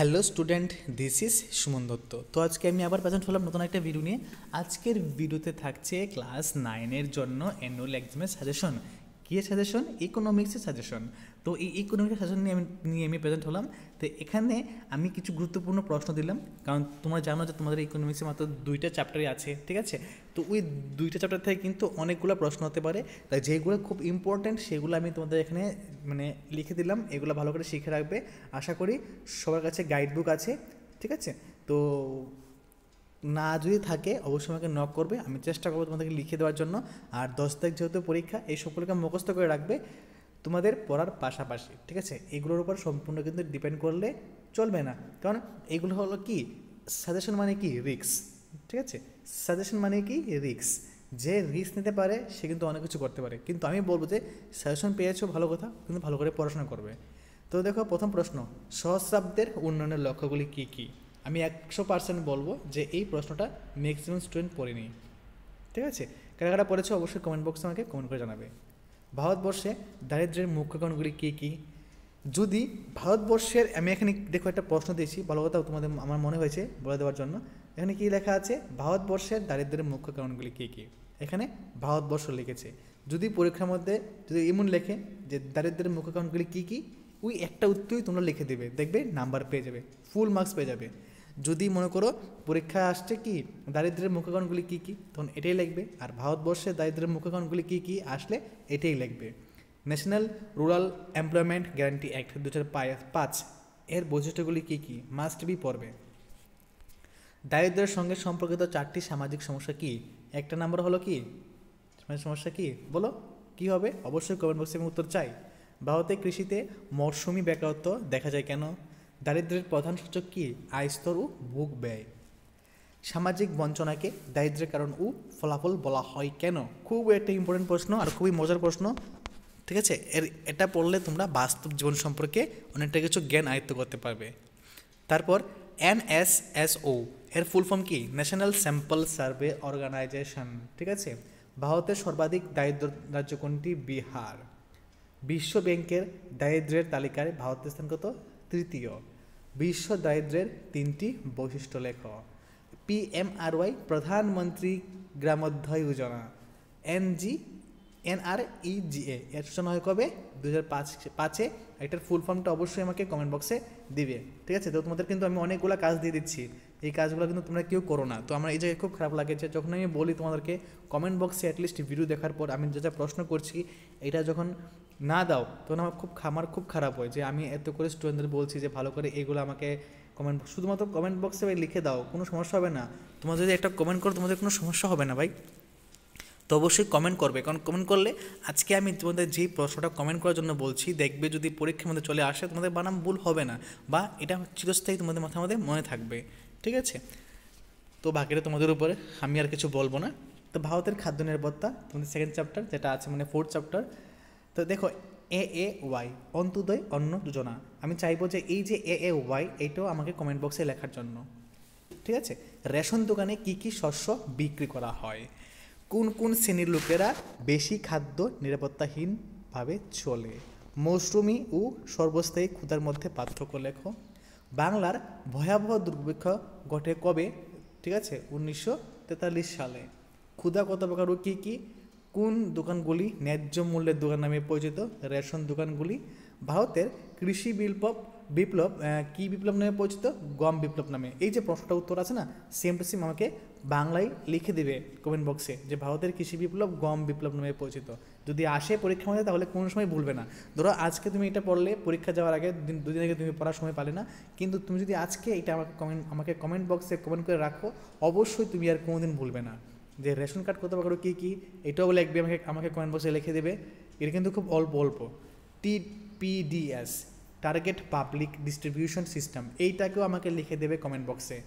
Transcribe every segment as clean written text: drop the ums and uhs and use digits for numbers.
Hello student, this is Suman Dutta. তো আজকে আমি আবার প্রেজেন্ট হলাম নতুন একটা ভিডিও নিয়ে। আজকের ভিডিওতে থাকছে ক্লাস 9-এর জন্য অ্যানুয়াল এক্সামের সাজেশন। কী সাজেশন? ইকোনমিক্সের সাজেশন। তো এই ইকোনমিক্সের সাজেশন নিয়ে আমি প্রেজেন্ট হলাম। তো এখানে আমি কিছু গুরুত্বপূর্ণ প্রশ্ন দিলাম, কারণ তোমরা জানো যে তোমাদের ইকোনমিক্সে মাত্র 2টা চ্যাপ্টারই আছে, ঠিক আছে? তো ওই 2টা চ্যাপ্টার থেকে কিন্তু অনেকগুলো প্রশ্ন হতে পারে, তাই যেগুলো খুব ইম্পর্ট্যান্ট সেগুলো আমি তোমাদের এখানে লিখে দিলাম। এগুলো ভালো করে শিখে রাখবে। আশা করি সবার কাছে গাইড বুক আছে, ঠিক আছে? তো না যদি থাকে অবশ্যই আমাকে নক করবে, আমি চেষ্টা করবো তোমাদেরকে লিখে দেওয়ার জন্য। আর 10 তারিখ যেহেতু পরীক্ষা, এই সকলকে মুখস্থ করে রাখবে তোমাদের পড়ার পাশাপাশি, ঠিক আছে? এগুলোর উপর সম্পূর্ণ কিন্তু ডিপেন্ড করলে চলবে না, কারণ এগুলো হলো কি সাজেশন মানে কি রিস্ক, ঠিক আছে? সাজেশন মানে কি রিস্ক। যে রিস্ক নিতে পারে সে কিন্তু অনেক কিছু করতে পারে। কিন্তু আমি বলবো যে সাজেশন পেয়েছো ভালো কথা, কিন্তু ভালো করে পড়াশোনা করবে। তো দেখো, প্রথম প্রশ্ন, সহস্রাব্দের উন্নয়নের লক্ষ্যগুলি কী কী? আমি 100% বলবো যে এই প্রশ্নটা ম্যাক্সিমাম স্টুডেন্ট পড়েনি, ঠিক আছে? কারা কারা পড়েছে অবশ্যই কমেন্ট বক্সে আমাকে কমেন্ট করে জানাবে। ভারতবর্ষে দারিদ্র্যের মুখ্য কারণগুলি কী কী? যদি ভারতবর্ষের, আমি এখানে দেখো একটা প্রশ্ন দিয়েছি, ভালো কথা তোমাদের আমার মনে হয়েছে বলে দেওয়ার জন্য। এখানে কি লেখা আছে? ভারতবর্ষের দারিদ্র্যের মুখ্য কারণগুলি কী কী? এখানে ভারতবর্ষ লিখেছে। যদি পরীক্ষার মধ্যে যদি এমন লেখে যে দারিদ্র্যের মুখ্য কারণগুলি কী কী, ওই একটা উত্তরই তোমরা লিখে দেবে, দেখবে নাম্বার পেয়ে যাবে, ফুল মার্কস পেয়ে যাবে। যদি মনে করো পরীক্ষা আসছে কি দারিদ্র্যের মুখ্য কারণগুলি কী কী, তখন এটাই লিখবে। আর ভারতবর্ষের দারিদ্র্যের মুখ্য কারণগুলি কী কী আসলে এটাই লিখবে। National rural employment guarantee act 2005 এর বৈশিষ্ট্যগুলি কী কী মাস্ট বি পড়বে। দারিদ্র্যের সঙ্গে সম্পর্কিত 4টি সামাজিক সমস্যা কী? একটা নাম্বার হলো কি সমস্যা কি বলো, কি হবে? অবশ্যই কমেন্ট বক্সে আমি উত্তর চাই। ভারতে কৃষিতে মরশুমি বেকারত্ব দেখা যায় কেন? দারিদ্র্যের প্রধান সূচক কি? আয় স্তর ও ভোগ ব্যয়। সামাজিক বঞ্চনাকে দারিদ্র্যের কারণ ও ফলাফল বলা হয় কেন? খুব একটা ইম্পর্টেন্ট প্রশ্ন আর খুবই মজার প্রশ্ন, ঠিক আছে? এটা পড়লে তোমরা বাস্তব জীবন সম্পর্কে অনেকটা কিছু জ্ঞান আয়ত্ত করতে পারবে। তারপর NSSO এর ফুল ফর্ম কি? ন্যাশনাল স্যাম্পল সার্ভে অর্গানাইজেশন, ঠিক আছে? ভারতের সর্বাধিক দারিদ্র রাজ্য কোনটি? বিহার। বিশ্ব ব্যাংকের দারিদ্র্যের তালিকায় ভারতের স্থান কত? 3য়। বিশ্ব দারিদ্র্যের 3টি বৈশিষ্ট্য লেখ। PMRY প্রধানমন্ত্রী গ্রামোদয় যোজনা। NREGA এর সূচনা হয় কবে? 2005-এ। এটার ফুল ফর্মটা অবশ্যই আমাকে কমেন্ট বক্সে দিবে, ঠিক আছে? তো তোমাদের কিন্তু আমি অনেকগুলো কাজ দিয়ে দিচ্ছি, এই কাজগুলো কিন্তু তোমরা কেউ করো না। তো আমার এই জায়গায় খুব খারাপ লাগে যে যখন আমি বলি তোমাদেরকে কমেন্ট বক্সে অ্যাটলিস্ট ভিডিও দেখার পর আমি যা যা প্রশ্ন করছি এটা যখন না দাও, তখন আমার খুব খারাপ হয় যে আমি এত করে স্টুডেন্টদের বলছি যে ভালো করে এইগুলো আমাকে কমেন্ট, শুধুমাত্র কমেন্ট বক্সে লিখে দাও, কোনো সমস্যা হবে না। তোমরা যদি একটা কমেন্ট করো তোমাদের কোনো সমস্যা হবে না ভাই। তো অবশ্যই কমেন্ট করবে, কারণ কমেন্ট করলে আজকে আমি তোমাদের যেই প্রশ্নটা কমেন্ট করার জন্য বলছি, দেখবে যদি পরীক্ষার মধ্যে চলে আসে তোমাদের বানাম ভুল হবে না, বা এটা চিরস্থায়ী তোমাদের মাথার মধ্যে মনে থাকবে, ঠিক আছে? তো বাকিটা তোমাদের উপরে, আমি আর কিছু বলবো না। তো ভারতের খাদ্য নিরাপত্তা তোমাদের সেকেন্ড চ্যাপ্টার যেটা আছে, 4th চ্যাপ্টার। তো দেখো AAY অন্ত্যোদয় অন্ন যোজনা, আমি চাইবো যে এই যে AAY এইটাও আমাকে কমেন্ট বক্সে লেখার জন্য, ঠিক আছে? রেশন দোকানে কি কি শস্য বিক্রি করা হয়? কোন কোন শ্রেণীর লোকেরা বেশি খাদ্য নিরাপত্তাহীনভাবে চলে? মৌসুমি ও সর্বস্থায়ী ক্ষুধার মধ্যে পার্থক্য লেখো। বাংলার ভয়াবহ দুর্ভিক্ষ ঘটে কবে? ঠিক আছে, 1943 সালে। ক্ষুধা কত প্রকার ও কী কী? কোন দোকানগুলি ন্যায্য মূল্যের দোকান নামে পরিচিত? রেশন দোকানগুলি। ভারতের কৃষি বিপ্লব কি বিপ্লব নামে পরিচিত? গম বিপ্লব নামে। এই যে প্রশ্নটা উত্তর আছে না, সেম টু সেম আমাকে বাংলায় লিখে দেবে কমেন্ট বক্সে যে ভারতের কৃষি বিপ্লব গম বিপ্লব নামে পরিচিত। যদি আসে পরীক্ষার মধ্যে তাহলে কোনো সময় ভুলবে না। ধরো আজকে তুমি এটা পড়লে, পরীক্ষা যাওয়ার আগে দুদিন আগে তুমি পড়ার সময় পালে না, কিন্তু তুমি যদি আজকে এটা আমাকে কমেন্ট বক্সে কমেন্ট করে রাখো, অবশ্যই তুমি আর কোনোদিন ভুলবে না। যে রেশন কার্ড কত প্রকার কী কী এটাও লিখবে, আমাকে কমেন্ট বক্সে লিখে দেবে। এটা কিন্তু খুব অল্প অল্প। TPDS target public distribution system, এইটাকেও আমাকে লিখে দেবে কমেন্ট বক্সে।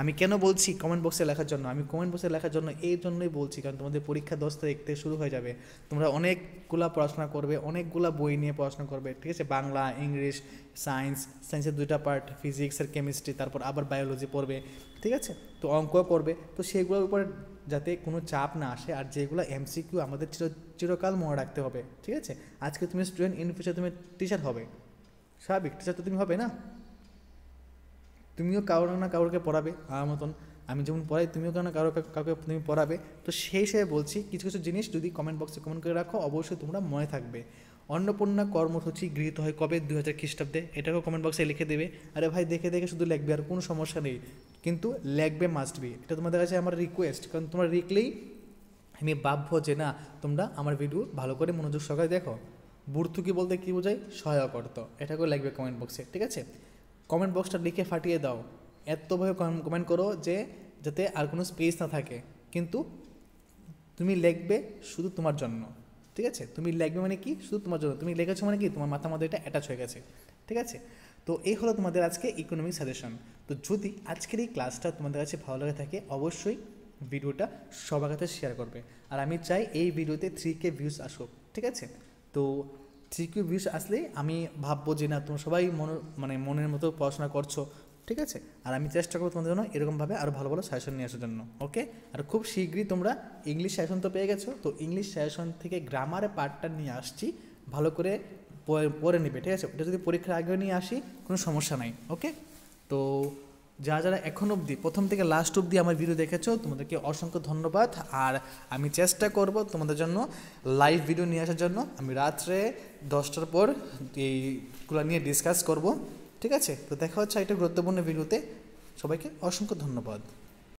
আমি কেন বলছি কমেন্ট বক্সে লেখার জন্য? আমি কমেন্ট বক্সে লেখার জন্য এই জন্যই বলছি, কারণ তোমাদের পরীক্ষা 10 তারিখ থেকে শুরু হয়ে যাবে। তোমরা অনেকগুলা পড়াশোনা করবে, অনেকগুলা বই নিয়ে পড়াশোনা করবে, ঠিক আছে? বাংলা, ইংলিশ, সায়েন্সের 2টা পার্ট, ফিজিক্স আর কেমিস্ট্রি, তারপর আবার বায়োলজি পড়বে, ঠিক আছে? তো অঙ্ক করবে। তো সেগুলোর উপরে যাতে কোনো চাপ না আসে, আর যেগুলো MCQ আমাদের চিরকাল মনে রাখতে হবে, ঠিক আছে? আজকে তুমি স্টুডেন্ট, ইন ফিউচার তুমি টিচার হবে, স্বাভাবিক টিচার তো তুমি হবে না। তুমিও কারো না কাউকে পড়াবে আমার মতন, আমি যেমন পড়াই তুমিও কারো না কাউকে তুমি পড়াবে। তো সেই হিসেবে বলছি কিছু কিছু জিনিস যদি কমেন্ট বক্সে কমেন্ট করে রাখো অবশ্যই তোমরা মনে থাকবে। অন্নপূর্ণা কর্মসূচি গৃহীত হয় কবে? 2000 খ্রিস্টাব্দে। এটাকেও কমেন্ট বক্সে লিখে দেবে। আরে ভাই দেখে দেখে শুধু লিখবে, আর কোনো সমস্যা নেই, কিন্তু লিখবে মাস্ট বি। এটা তোমাদের কাছে আমার রিকোয়েস্ট, কারণ তোমরা লিখলেই আমি ভাববো যে না তোমরা আমার ভিডিও ভালো করে মনোযোগ সহকারে দেখো। বুর্তুকি বলতে কী বোঝায়? সহায়ক অর্থ। এটাকেও লিখবে কমেন্ট বক্সে, ঠিক আছে? কমেন্ট বক্সটা লিখে ফাটিয়ে দাও, এতভাবে কমেন্ট করো যে যাতে আর কোনো স্পেস না থাকে, কিন্তু তুমি লিখবে শুধু তোমার জন্য, ঠিক আছে? তুমি লিখবে মানে কি? শুধু তোমার জন্য। তুমি লিখেছো মানে কি? তোমার মাথার মধ্যে এটা অ্যাটাচ হয়ে গেছে, ঠিক আছে? তো এই হলো তোমাদের আজকে ইকোনমিক সাজেশন। তো যদি আজকের এই ক্লাসটা তোমাদের কাছে ভালো লাগে থাকে অবশ্যই ভিডিওটা সবার কাছে শেয়ার করবে। আর আমি চাই এই ভিডিওতে 3K ভিউজ আসুক, ঠিক আছে? তো 3K ভিউজ আসলেই আমি ভাববো যে না তোমরা সবাই মনের মতো পড়াশোনা করছো, ঠিক আছে? আর আমি চেষ্টা করবো তোমাদের জন্য এরকমভাবে আরও ভালো ভালো সাজেশন নিয়ে আসার জন্য, ওকে? আর খুব শীঘ্রই তোমরা ইংলিশ সাজেশন তো পেয়ে গেছো, তো ইংলিশ সাজেশন থেকে গ্রামারের পার্টটা নিয়ে আসছি, ভালো করে পড়ে নেবে, ঠিক আছে? ওটা যদি পরীক্ষার আগে নিয়ে আসি কোনো সমস্যা নাই, ওকে? তো যারা এখন অবধি প্রথম থেকে লাস্ট অবধি আমার ভিডিও দেখেছো তোমাদেরকে অসংখ্য ধন্যবাদ। আর আমি চেষ্টা করব তোমাদের জন্য লাইভ ভিডিও নিয়ে আসার জন্য। আমি রাত্রে 10টার পর এইগুলো নিয়ে ডিসকাস করব, ঠিক আছে? তো দেখা হচ্ছে একটা গুরুত্বপূর্ণ ভিডিওতে। সবাইকে অসংখ্য ধন্যবাদ।